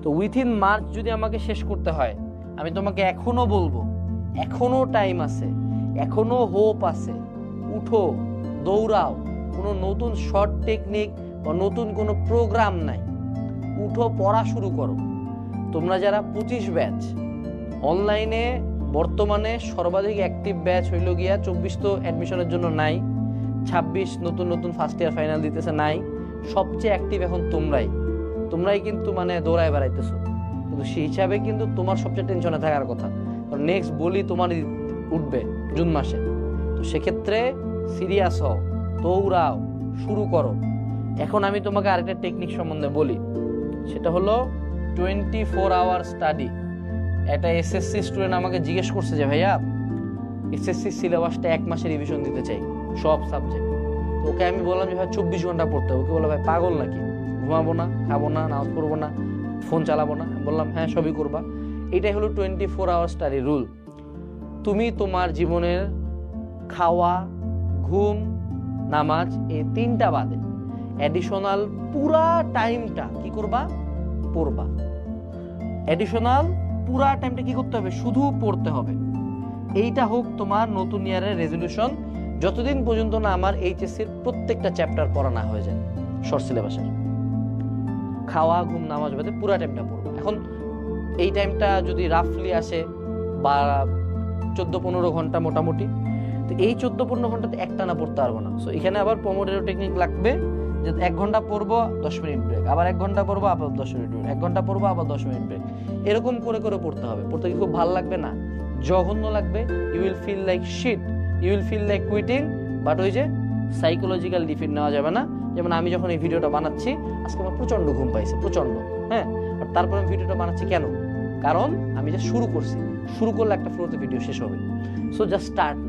তো within March যদি আমাকে শেষ করতে হয়, আমি তোমাকে এখনো বলবো, এখনো টাইম আছে, এখনো হোপ আছে। উঠো, দৌড়াও। কোনো নতুন শর্ট টেকনিক বা নতুন কোনো প্রোগ্রাম নাই। উঠো, পড়া শুরু করো। তোমরা যারা 25 ব্যাচ অনলাইনে বর্তমানে সর্বাধিক অ্যাক্টিভ ব্যাচ হইল গিয়া 24 তো অ্যাডমিশনের জন্য নাই, 26 নতুন নতুন ফার্স্ট ইয়ার ফাইনাল দিতেছে নাই। সবচেয়ে অ্যাক্টিভ এখন তোমরাই কিন্তু মানে দৌড়ায় বেড়াইতেছো, কিন্তু সেই হিসাবে কিন্তু তোমার সবচেয়ে টেনশনে থাকার কথা, কারণ নেক্সট বলি তোমারই উঠবে জুন মাসে। তো সেক্ষেত্রে সিরিয়াস হও, দৌড়াও, শুরু করো। এখন আমি তোমাকে আরেকটা টেকনিক সম্বন্ধে বলি, সেটা হলো 24 আওয়ার স্টাডি। একটা এসএসসি স্টুডেন্ট আমাকে জিজ্ঞেস করছে যে ভাইয়া এসএসসি সিলেবাসটা 1 মাসে রিভিশন দিতে চাই সব সাবজেক্ট। তো ওকে আমি বললাম যে ভাই 24 ঘন্টা পড়তে হবে। ওকে বললো ভাই পাগল নাকি, ঘুমাবো না, খাবো না, নামাজ পড়বো না, ফোন চালাবো না? বললাম হ্যাঁ সবই করবা। এটাই হলো 24 আওয়ার স্টাডি রুল। তুমি তোমার জীবনের খাওয়া, ঘুম, নামাজ এই 3টা বাদে অ্যাডিশনাল পুরা টাইমটা কি করবা? পড়বা। অ্যাডিশনাল পুরা টাইমটা কি করতে হবে? শুধু পড়তে হবে। এইটা হোক তোমার নতুন ইয়ারের রেজলিউশন, যতদিন পর্যন্ত না আমার এইচএসসির প্রত্যেকটা চ্যাপ্টার পড়া না হয়ে যায় শর্ট সিলেবাসের। খাওয়া, ঘুম, নামাজ বাদে পুরা টাইমটা পড়বা। এখন এই টাইমটা যদি রাফলি আসে বা 14-15 ঘন্টা মোটামুটি, তো এই 14-15 ঘন্টাতে একটানা পড়তে পারবো না। সো এখানে আবার পোমোডোরো টেকনিক লাগবে, যে 1 ঘন্টা পড়বো 10 মিনিট ব্রেক, আবার 1 ঘন্টা পড়বো আবার 10 মিনিট ব্রেক, 1 ঘন্টা পড়বো আবার 10 মিনিট ব্রেক। এরকম করে করে পড়তে হবে। পড়তে কি খুব ভালো লাগবে? না, জঘন্য লাগবে। You will feel like shit, you will feel like quitting. But ওই যে সাইকোলজিক্যাল ডিফিট নেওয়া যাবে না। যেমন আমি যখন এই ভিডিওটা বানাচ্ছি, আজকে আমার প্রচন্ড ঘুম পাইছে, প্রচন্ড। হ্যাঁ, আর তারপর আমি ভিডিওটা বানাচ্ছি কেন? কারণ আমি যে শুরু করছি, শুরু করলে একটা ফ্লোতে ভিডিও শেষ হবে। So just start.